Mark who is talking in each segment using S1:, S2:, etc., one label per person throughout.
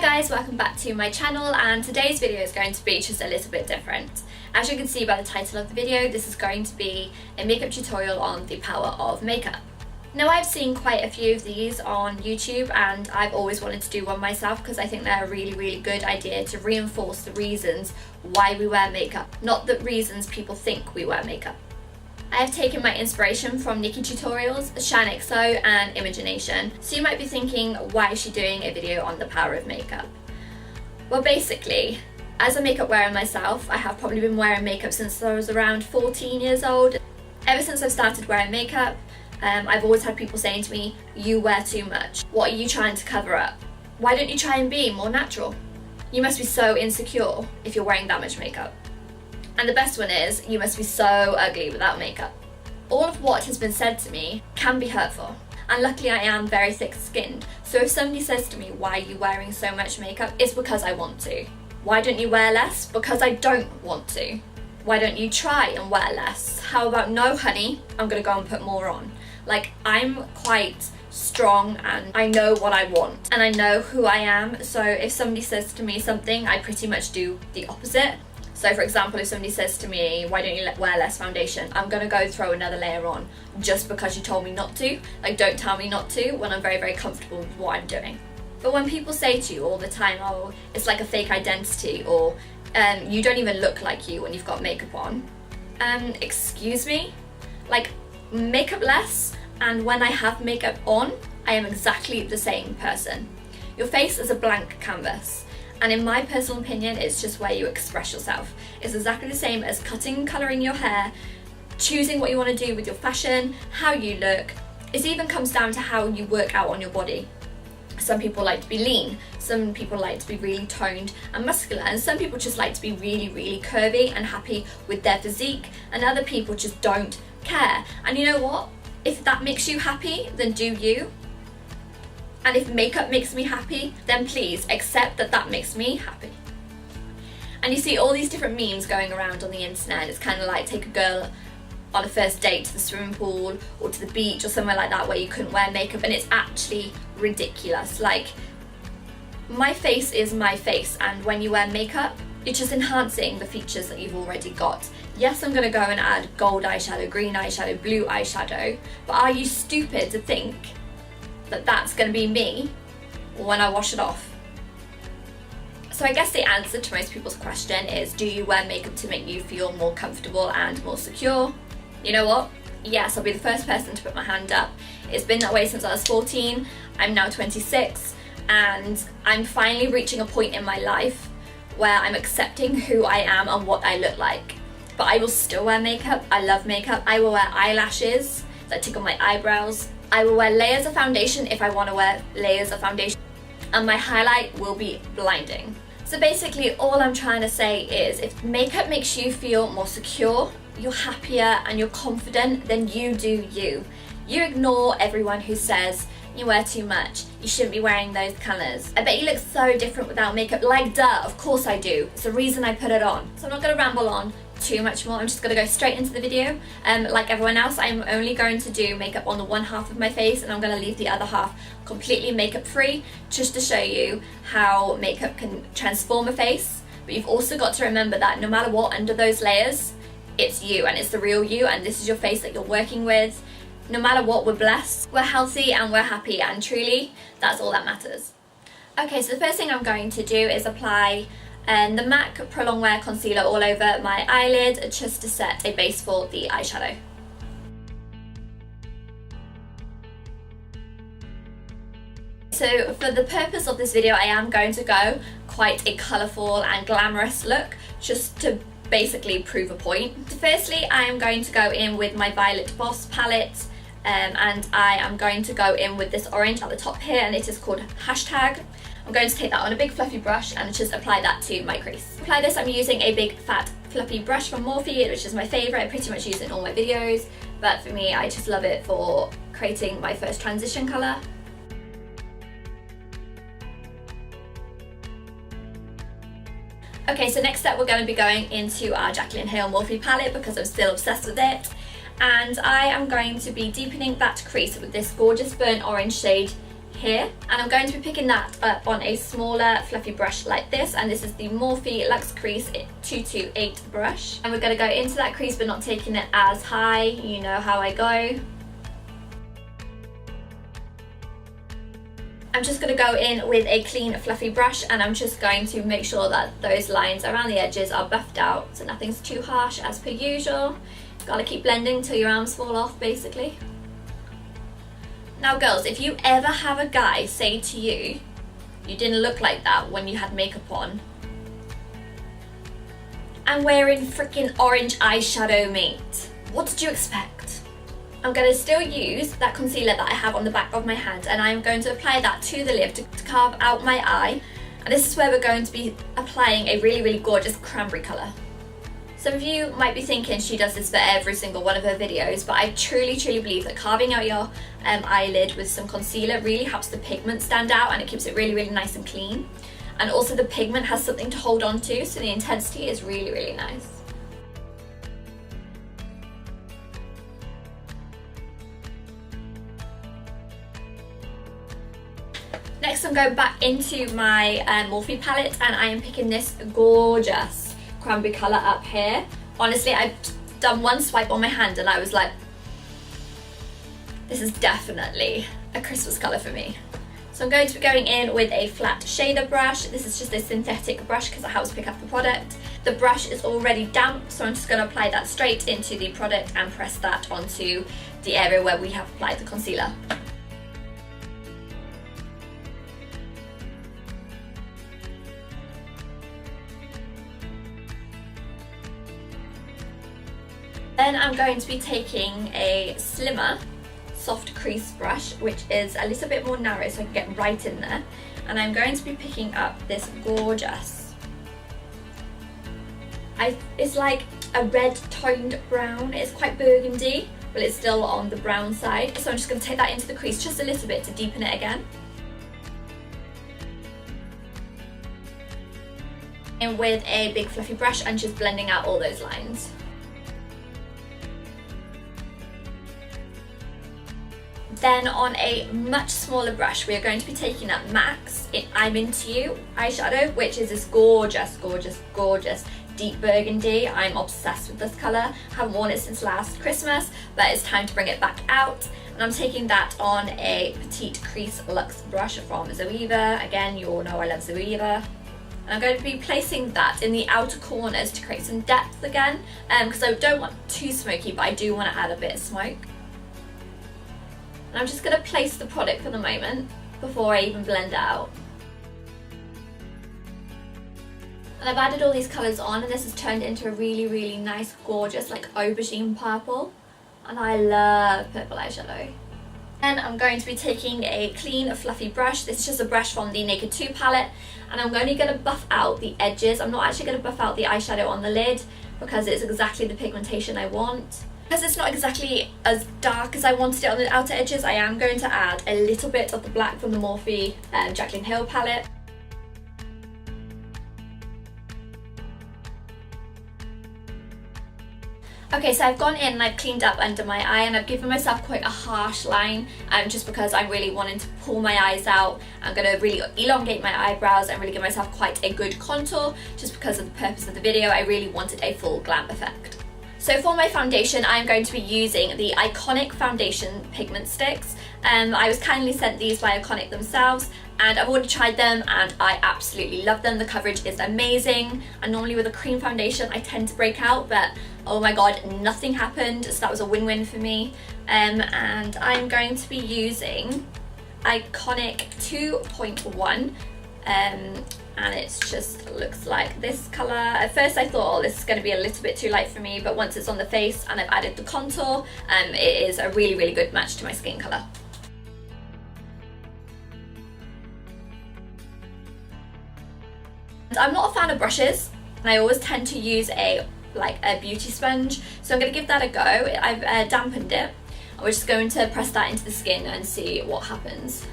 S1: guys, welcome back to my channel, and today's video is going to be just a little bit different. As you can see by the title of the video, this is going to be a makeup tutorial on the power of makeup. Now, I've seen quite a few of these on YouTube and I've always wanted to do one myself because I think they're a really good idea to reinforce the reasons why we wear makeup, not the reasons people think we wear makeup. I have taken my inspiration from Nikki Tutorials, xxxxxxxxx and Imagination. So you might be thinking, why is she doing a video on the power of makeup? Well, basically, as a makeup wearer myself, I have probably been wearing makeup since I was around 14 years old. Ever since I've started wearing makeup, I've always had people saying to me, you wear too much. What are you trying to cover up? Why don't you try and be more natural? You must be so insecure if you're wearing that much makeup. And the best one is, you must be so ugly without makeup. All of what has been said to me can be hurtful. And luckily I am very thick-skinned. So if somebody says to me, why are you wearing so much makeup? It's because I want to. Why don't you wear less? Because I don't want to. Why don't you try and wear less? How about, no honey, I'm gonna go and put more on. Like, I'm quite strong and I know what I want and I know who I am. So if somebody says to me something, I pretty much do the opposite. So for example, if somebody says to me, why don't you wear less foundation? I'm gonna go throw another layer on just because you told me not to. Like, don't tell me not to when I'm very comfortable with what I'm doing. But when people say to you all the time, oh, it's like a fake identity, or you don't even look like you when you've got makeup on. Excuse me? Like, makeup less, and when I have makeup on, I am exactly the same person. Your face is a blank canvas. And in my personal opinion, it's just where you express yourself. It's exactly the same as cutting and colouring your hair, choosing what you want to do with your fashion, how you look. It even comes down to how you work out on your body. Some people like to be lean, some people like to be really toned and muscular, and some people just like to be really curvy and happy with their physique, and other people just don't care. And you know what? If that makes you happy, then do you. And if makeup makes me happy, then please accept that that makes me happy. And you see all these different memes going around on the internet. It's kind of like, take a girl on a first date to the swimming pool or to the beach or somewhere like that where you couldn't wear makeup, and it's actually ridiculous. Like, my face is my face, and when you wear makeup, you're just enhancing the features that you've already got. Yes, I'm gonna go and add gold eyeshadow, green eyeshadow, blue eyeshadow, but are you stupid to think that that's going to be me when I wash it off? So I guess the answer to most people's question is, do you wear makeup to make you feel more comfortable and more secure? You know what? Yes, I'll be the first person to put my hand up. It's been that way since I was 14, I'm now 26, and I'm finally reaching a point in my life where I'm accepting who I am and what I look like. But I will still wear makeup. I love makeup. I will wear eyelashes that tickle my eyebrows. I will wear layers of foundation if I want to wear layers of foundation, and my highlight will be blinding. So basically all I'm trying to say is, if makeup makes you feel more secure, you're happier and you're confident, then you do you. You ignore everyone who says you wear too much, you shouldn't be wearing those colours. I bet you look so different without makeup. Like, duh, of course I do. It's the reason I put it on. So I'm not going to ramble on too much more. I'm just going to go straight into the video. Like everyone else, I'm only going to do makeup on the one half of my face, and I'm going to leave the other half completely makeup free, just to show you how makeup can transform a face. But you've also got to remember that no matter what under those layers, it's you, and it's the real you, and this is your face that you're working with. No matter what, we're blessed, we're healthy, and we're happy, and truly that's all that matters. Okay, so the first thing I'm going to do is apply the MAC Prolong Wear Concealer all over my eyelid, just to set a base for the eyeshadow. So for the purpose of this video, I am going to go quite a colourful and glamorous look, just to basically prove a point. So firstly, I am going to go in with my Violet Boss palette, and I am going to go in with this orange at the top here, and it is called Hashtag. I'm going to take that on a big fluffy brush and just apply that to my crease. To apply this, I'm using a big fat fluffy brush from Morphe, which is my favourite. I pretty much use it in all my videos, but for me, I just love it for creating my first transition colour. Okay, so next step, we're going to be going into our Jaclyn Hill Morphe palette because I'm still obsessed with it. And I am going to be deepening that crease with this gorgeous burnt orange shade here, and I'm going to be picking that up on a smaller fluffy brush like this, and this is the Morphe Luxe Crease 228 brush, and we're going to go into that crease but not taking it as high. You know how I go. I'm just going to go in with a clean fluffy brush, and I'm just going to make sure that those lines around the edges are buffed out so nothing's too harsh as per usual. Gotta keep blending till your arms fall off basically. Now girls, if you ever have a guy say to you, you didn't look like that when you had makeup on, I'm wearing freaking orange eyeshadow, mate, what did you expect? I'm going to still use that concealer that I have on the back of my hand, and I'm going to apply that to the lid to carve out my eye, and this is where we're going to be applying a really gorgeous cranberry colour. Some of you might be thinking she does this for every single one of her videos, but I truly believe that carving out your eyelid with some concealer really helps the pigment stand out, and it keeps it really nice and clean. And also the pigment has something to hold on to, so the intensity is really nice. Next I'm going back into my Morphe palette, and I am picking this gorgeous cranberry colour up here. Honestly, I've done one swipe on my hand and I was like, this is definitely a Christmas colour for me. So I'm going to be going in with a flat shader brush. This is just a synthetic brush because it helps pick up the product. The brush is already damp, so I'm just going to apply that straight into the product and press that onto the area where we have applied the concealer. Then I'm going to be taking a slimmer soft crease brush, which is a little bit more narrow so I can get right in there, and I'm going to be picking up this gorgeous, it's like a red toned brown. It's quite burgundy but it's still on the brown side, so I'm just going to take that into the crease just a little bit to deepen it again. And with a big fluffy brush and just blending out all those lines. Then on a much smaller brush, we are going to be taking up MAC's I'm Into You eyeshadow, which is this gorgeous deep burgundy. I'm obsessed with this colour. I haven't worn it since last Christmas, but it's time to bring it back out. And I'm taking that on a Petite Crease Luxe brush from Zoeva. Again, you all know I love Zoeva. And I'm going to be placing that in the outer corners to create some depth again, because I don't want too smoky, but I do want to add a bit of smoke. And I'm just going to place the product for the moment before I even blend it out. And I've added all these colours on, and this has turned into a really nice, gorgeous, like aubergine purple. And I love purple eyeshadow. Then I'm going to be taking a clean, fluffy brush. This is just a brush from the Naked 2 palette, and I'm only going to buff out the edges. I'm not actually going to buff out the eyeshadow on the lid because it's exactly the pigmentation I want. Because it's not exactly as dark as I wanted it on the outer edges, I am going to add a little bit of the black from the Morphe Jaclyn Hill palette. Okay, so I've gone in and I've cleaned up under my eye, and I've given myself quite a harsh line, just because I'm really wanting to pull my eyes out. I'm going to really elongate my eyebrows and really give myself quite a good contour, just because of the purpose of the video. I really wanted a full glam effect. So for my foundation, I'm going to be using the Iconic foundation pigment sticks. I was kindly sent these by Iconic themselves, and I've already tried them and I absolutely love them. The coverage is amazing, and normally with a cream foundation I tend to break out, but oh my god, nothing happened, so that was a win-win for me. And I'm going to be using Iconic 2.1, and it just looks like this colour. At first I thought, oh, this is going to be a little bit too light for me, but once it's on the face and I've added the contour, it is a really good match to my skin colour. I'm not a fan of brushes, and I always tend to use a beauty sponge, so I'm going to give that a go. I've dampened it, and we're just going to press that into the skin and see what happens.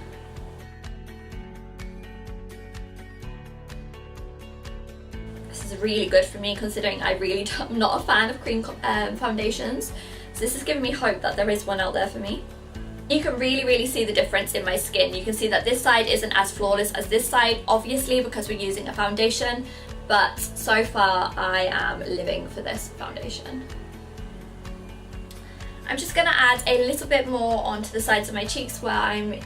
S1: This is really good for me, considering I'm not a fan of cream foundations, so this is giving me hope that there is one out there for me. You can really see the difference in my skin. You can see that this side isn't as flawless as this side, obviously because we're using a foundation, but so far I am living for this foundation. I'm just going to add a little bit more onto the sides of my cheeks where I'm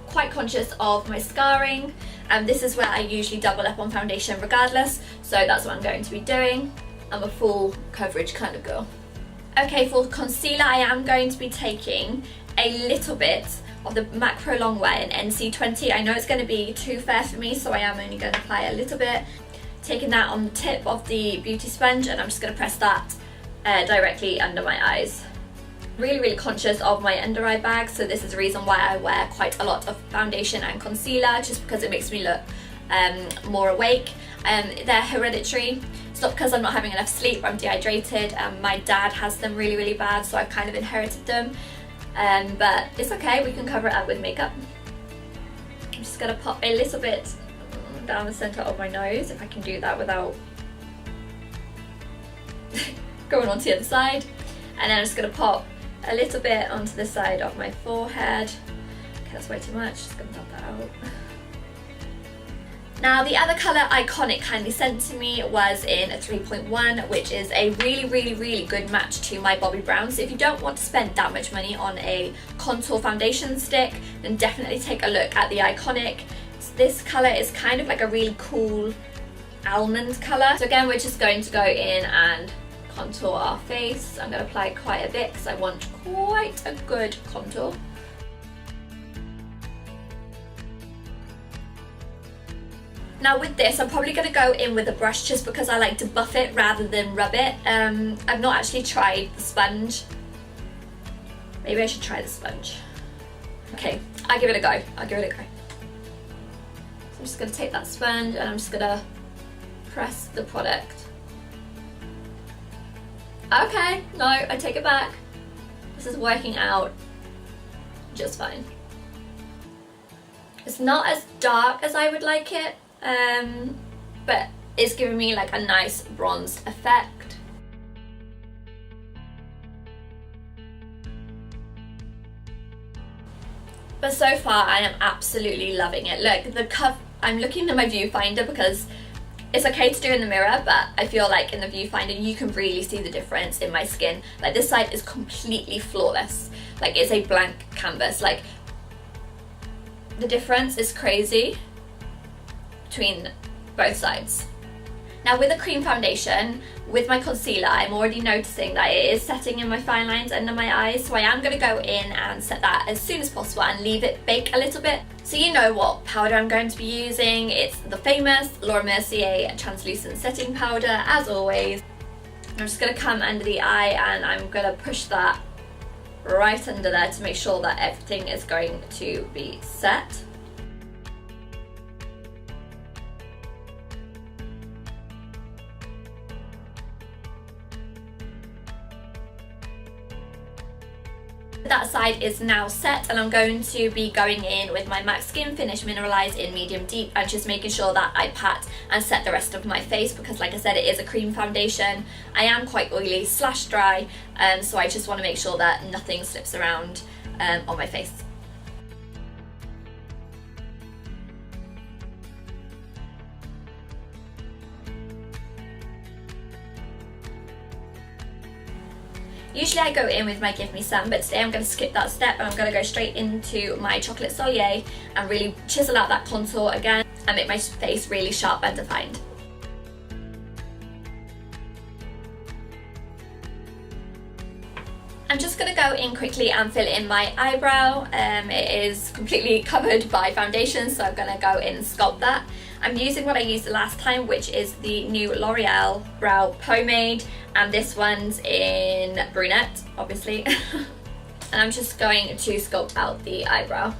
S1: quite conscious of my scarring, and this is where I usually double up on foundation regardless, so that's what I'm going to be doing. I'm a full coverage kind of girl. Okay, for concealer I am going to be taking a little bit of the MAC Pro Longwear in NC20. I know it's going to be too fair for me, so I am only going to apply a little bit. Taking that on the tip of the beauty sponge, and I'm just going to press that directly under my eyes. Really conscious of my under eye bags, so this is the reason why I wear quite a lot of foundation and concealer, just because it makes me look more awake. They're hereditary. It's not because I'm not having enough sleep or I'm dehydrated. My dad has them really bad, so I've kind of inherited them. But it's okay, we can cover it up with makeup. I'm just going to pop a little bit down the centre of my nose, if I can do that without going onto the other side. And then I'm just going to pop a little bit onto the side of my forehead. Okay, that's way too much, just going to pop that out. Now the other colour Iconic kindly sent to me was in a 3.1, which is a really good match to my Bobbi Brown. So if you don't want to spend that much money on a contour foundation stick, then definitely take a look at the Iconic. This colour is kind of like a really cool almond colour. So again, we're just going to go in and contour our face. I'm going to apply quite a bit because I want quite a good contour. Now with this, I'm probably going to go in with a brush just because I like to buff it rather than rub it. I've not actually tried the sponge. Maybe I should try the sponge. Okay, I'll give it a go. So I'm just going to take that sponge and I'm just going to press the product. Okay, no, I take it back. This is working out just fine. It's not as dark as I would like it. But it's giving me like a nice bronzed effect. But so far I am absolutely loving it. Look, I'm looking at my viewfinder because it's okay to do in the mirror, but I feel like in the viewfinder you can really see the difference in my skin. Like this side is completely flawless. Like it's a blank canvas. Like the difference is crazy between both sides. Now with a cream foundation, with my concealer, I'm already noticing that it is setting in my fine lines under my eyes, so I am going to go in and set that as soon as possible and leave it bake a little bit. So you know what powder I'm going to be using. It's the famous Laura Mercier translucent setting powder, as always. I'm just going to come under the eye and I'm going to push that right under there to make sure that everything is going to be set. That side is now set, and I'm going to be going in with my MAC Skin Finish Mineralize in medium deep and just making sure that I pat and set the rest of my face, because like I said, it is a cream foundation. I am quite oily / dry, so I just want to make sure that nothing slips around on my face. Usually I go in with my Give Me Some, but today I'm going to skip that step and I'm going to go straight into my Chocolate Soleil and really chisel out that contour again and make my face really sharp and defined. I'm just going to go in quickly and fill in my eyebrow. It is completely covered by foundation, so I'm going to go in and sculpt that. I'm using what I used the last time, which is the new L'Oreal Brow Pomade, and this one's in brunette, obviously. And I'm just going to sculpt out the eyebrow.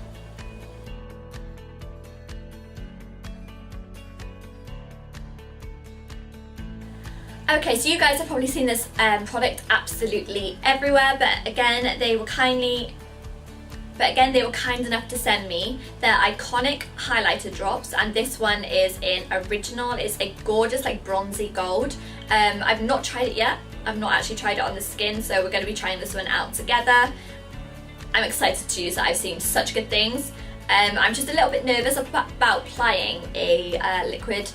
S1: Okay, so you guys have probably seen this product absolutely everywhere, but again, they were kind enough to send me their Iconic highlighter drops, and this one is in Original. It's a gorgeous like bronzy gold. I've not tried it yet. I've not actually tried it on the skin, so we're going to be trying this one out together. I'm excited to use it. I've seen such good things. I'm just a little bit nervous about applying a liquid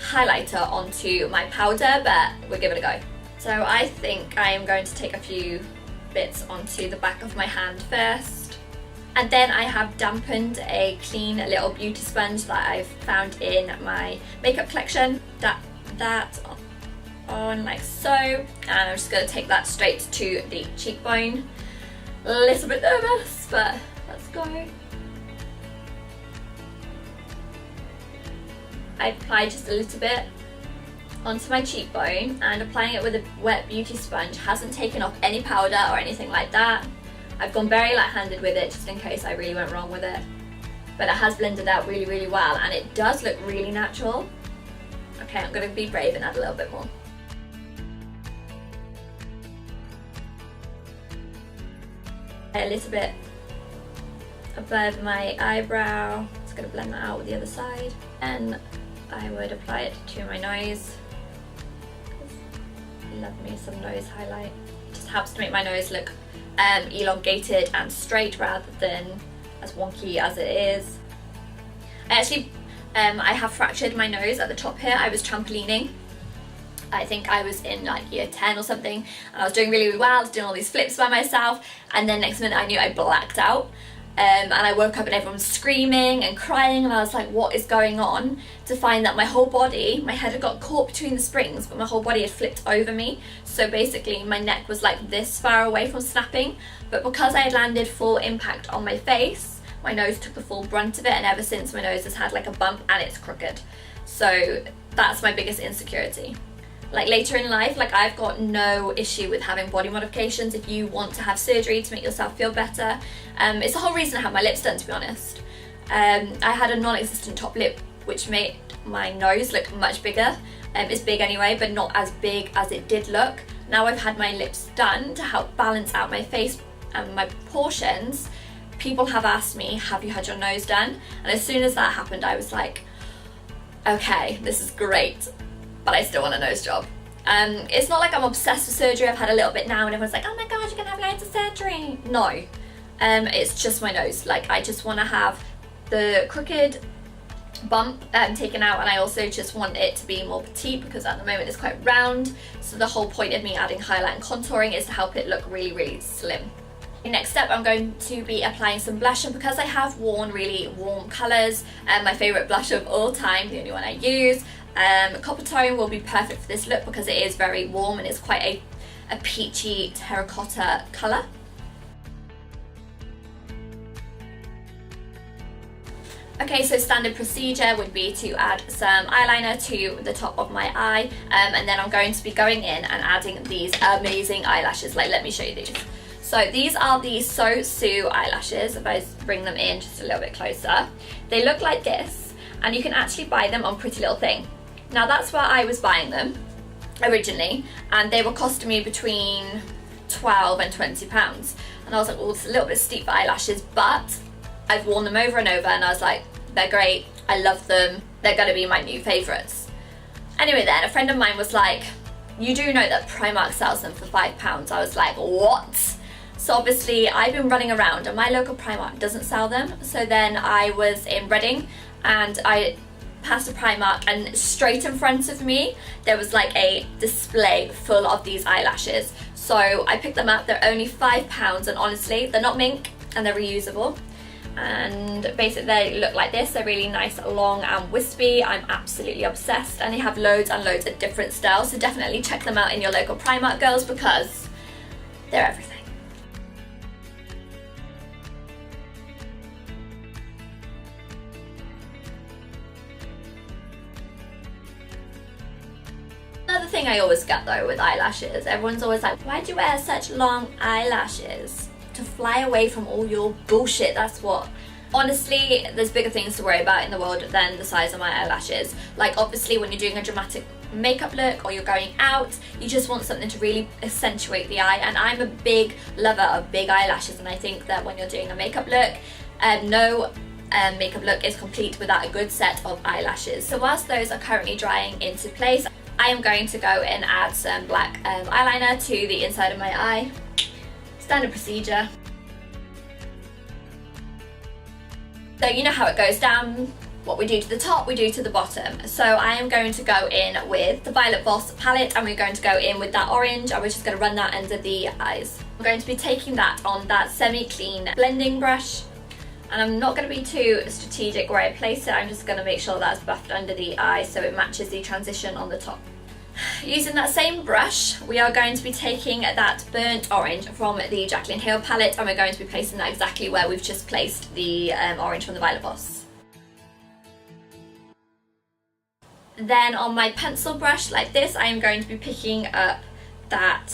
S1: highlighter onto my powder, but we'll give it a go. So I think I am going to take a few bits onto the back of my hand first. And then I have dampened a clean little beauty sponge that I've found in my makeup collection. That on like so. And I'm just going to take that straight to the cheekbone. A little bit nervous, but let's go. I apply just a little bit onto my cheekbone, and applying it with a wet beauty sponge hasn't taken off any powder or anything like that. I've gone very light-handed with it just in case I really went wrong with it. But it has blended out really, really well, and it does look really natural. Okay, I'm going to be brave and add a little bit more. A little bit above my eyebrow. Just going to blend that out with the other side. And I would apply it to my nose. Love me some nose highlight. It just helps to make my nose look elongated and straight rather than as wonky as it is. I have fractured my nose at the top here. I was trampolining. I think I was in like year 10 or something, and I was doing really, really well. I was doing all these flips by myself, and then next minute I knew I blacked out. And I woke up and everyone was screaming and crying, and I was like, what is going on? To find that my whole body, my head had got caught between the springs, but my whole body had flipped over me. So basically my neck was like this far away from snapping, but because I had landed full impact on my face, my nose took the full brunt of it, and ever since my nose has had like a bump and it's crooked. So that's my biggest insecurity. Like later in life, like I've got no issue with having body modifications if you want to have surgery to make yourself feel better. It's the whole reason I had my lips done, to be honest. I had a non-existent top lip which made my nose look much bigger. It's big anyway, but not as big as it did look. Now I've had my lips done to help balance out my face and my proportions. People have asked me, have you had your nose done? And as soon as that happened, I was like, okay, this is great. But I still want a nose job. It's not like I'm obsessed with surgery. I've had a little bit now and everyone's like, oh my god, you're gonna have loads of surgery. No, it's just my nose. Like I just want to have the crooked bump taken out, and I also just want it to be more petite because at the moment it's quite round. So the whole point of me adding highlight and contouring is to help it look really, really slim. Next up, I'm going to be applying some blush, and because I have worn really warm colours, my favourite blush of all time, the only one I use, Copper Tone will be perfect for this look because it is very warm and it's quite a peachy terracotta colour. Okay, so standard procedure would be to add some eyeliner to the top of my eye, and then I'm going to be going in and adding these amazing eyelashes. Like, let me show you these. So these are the So Sue eyelashes. If I bring them in just a little bit closer, they look like this, and you can actually buy them on Pretty Little Thing. Now that's where I was buying them originally, and they were costing me between £12 and £20. And I was like, well, it's a little bit steep for eyelashes, but I've worn them over and over, and I was like, they're great, I love them, they're gonna be my new favourites. Anyway then, a friend of mine was like, you do know that Primark sells them for £5? I was like, what? So obviously I've been running around and my local Primark doesn't sell them. So then I was in Reading and I passed a Primark, and straight in front of me there was like a display full of these eyelashes. So I picked them up. They're only £5, and honestly they're not mink and they're reusable, and basically they look like this. They're really nice, long and wispy. I'm absolutely obsessed, and they have loads and loads of different styles, so definitely check them out in your local Primark, girls, because they're everything. Another thing I always get though with eyelashes, everyone's always like, why do you wear such long eyelashes? To fly away from all your bullshit, that's what. Honestly, there's bigger things to worry about in the world than the size of my eyelashes. Like obviously when you're doing a dramatic makeup look or you're going out, you just want something to really accentuate the eye, and I'm a big lover of big eyelashes, and I think that when you're doing a makeup look, no makeup look is complete without a good set of eyelashes. So whilst those are currently drying into place, I am going to go and add some black eyeliner to the inside of my eye. Standard procedure. So you know how it goes down. What we do to the top, we do to the bottom. So I am going to go in with the Violet Voss palette, and we're going to go in with that orange, and we're just going to run that under the eyes. I'm going to be taking that on that semi-clean blending brush, and I'm not going to be too strategic where I place it. I'm just going to make sure that's buffed under the eye so it matches the transition on the top. Using that same brush, we are going to be taking that burnt orange from the Jaclyn Hill palette, and we're going to be placing that exactly where we've just placed the orange from the Violet Voss. Then on my pencil brush like this, I am going to be picking up that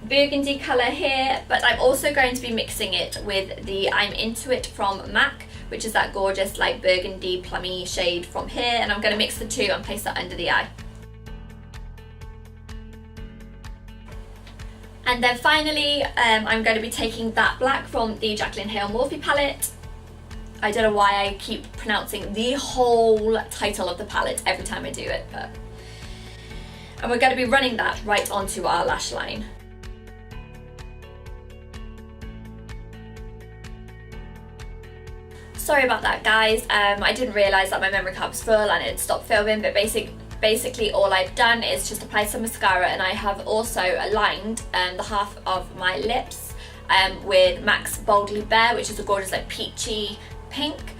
S1: burgundy colour here, but I'm also going to be mixing it with the I'm Into It from MAC, which is that gorgeous like burgundy plummy shade from here, and I'm going to mix the two and place that under the eye. And then finally, I'm going to be taking that black from the Jaclyn Hill Morphe palette. I don't know why I keep pronouncing the whole title of the palette every time I do it, but... And we're going to be running that right onto our lash line. Sorry about that, guys. I didn't realise that my memory card was full and it stopped filming, but basically all I've done is just apply some mascara, and I have also lined the half of my lips with MAC's Boldly Bare, which is a gorgeous like peachy pink.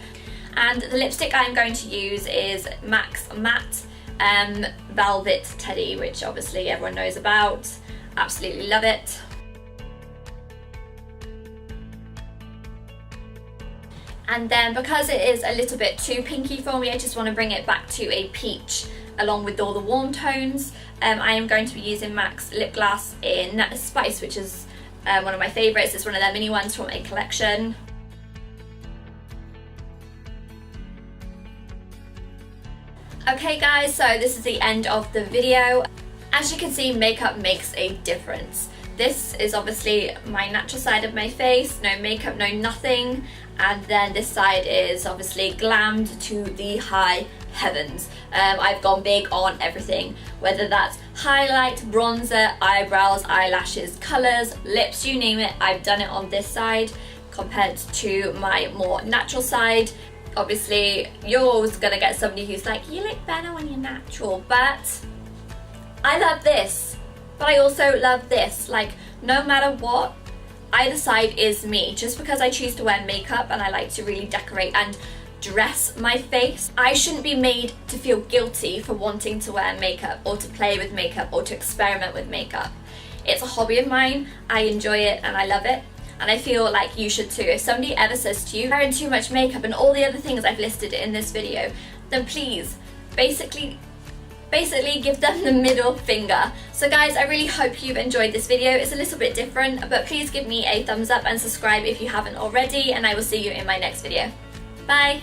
S1: And the lipstick I'm going to use is MAC's Matte Velvet Teddy, which obviously everyone knows about. Absolutely love it. And then because it is a little bit too pinky for me, I just want to bring it back to a peach along with all the warm tones. I am going to be using MAC's lip gloss in Spice, which is one of my favourites. It's one of their mini ones from a collection. Okay guys, so this is the end of the video. As you can see, makeup makes a difference. This is obviously my natural side of my face, no makeup, no nothing. And then this side is obviously glammed to the high heavens. I've gone big on everything, whether that's highlight, bronzer, eyebrows, eyelashes, colours, lips, you name it, I've done it on this side compared to my more natural side. Obviously, you're always gonna get somebody who's like, you look better when you're natural, but I love this, but I also love this. Like, no matter what, either side is me. Just because I choose to wear makeup and I like to really decorate and dress my face, I shouldn't be made to feel guilty for wanting to wear makeup or to play with makeup or to experiment with makeup. It's a hobby of mine, I enjoy it and I love it, and I feel like you should too. If somebody ever says to you, you're wearing too much makeup and all the other things I've listed in this video, then please, basically give them the middle finger. So guys, I really hope you've enjoyed this video. It's a little bit different, but please give me a thumbs up and subscribe if you haven't already, and I will see you in my next video. Bye!